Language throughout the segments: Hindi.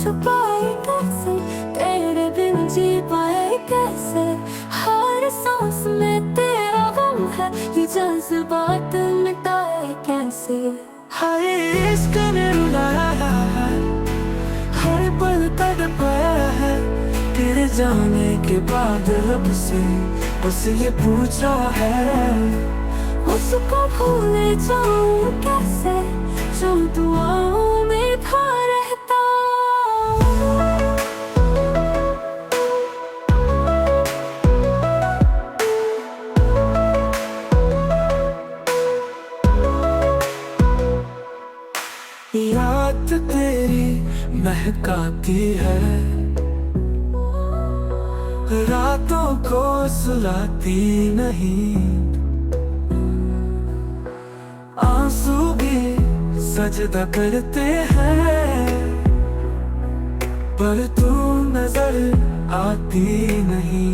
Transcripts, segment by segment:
छुपाए कैसे, तेरे बिन जी पाए कैसे। हर सांस में तेरा गम है, ये जज्बात मिटाए कैसे। हर इश्क ने रुलाया है, हर पल तड़पाया है। तेरे जाने के बाद रब से बस ये पूछा है, उसको भूल जाऊं कैसे जो दुआओं में था रहता। याद तेरी महकाती है, रातों को सुलाती नहीं। आंसू भी सजदा करते हैं, पर तू नजर आती नहीं।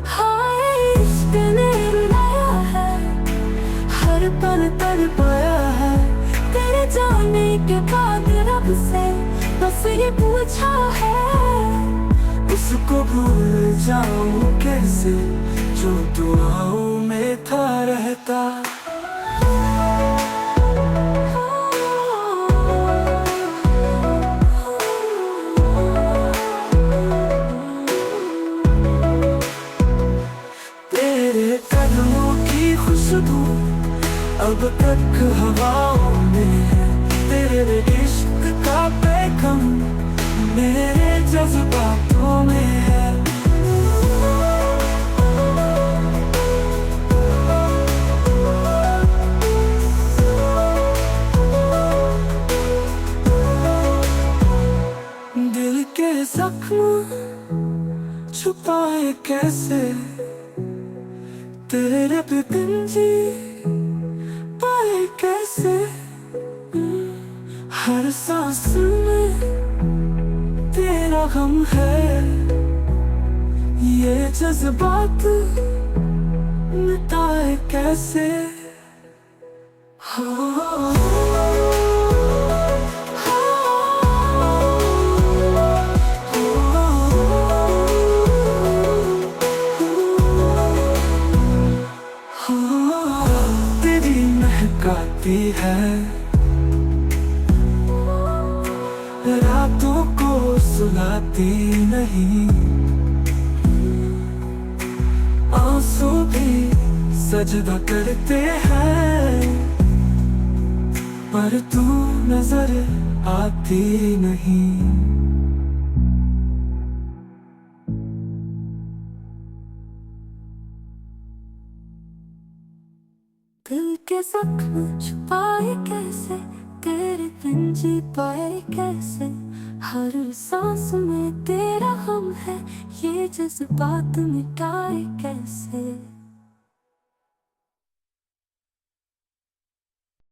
हाय इश्क ने रुलाया है, हर पल तड़पाया है। तेरे जाने के बाद रब से बस ये पूछा है, उसको भूल जाऊं कैसे जो दुआओं में था रहता। तेरे कदमों की खुशबू अब तक हवाओं में है, तेरे इश्क का पैगाम मेरे जज्बातों में है। दिल के जख्म छुपाए कैसे, तेरे बिन जी पाए कैसे। हर सांस में तेरा गम है, ये जज्बात मिटाए कैसे। तेरी महकाती है, रातों को सुलाती नहीं। आंसू भी सजदा करते हैं, पर तू नजर आती नहीं। दिल के जख्म छुपाए कैसे, तेरे बिन जी पाए कैसे। हर सांस में तेरा गम है, ये जज्बात मिटाए कैसे।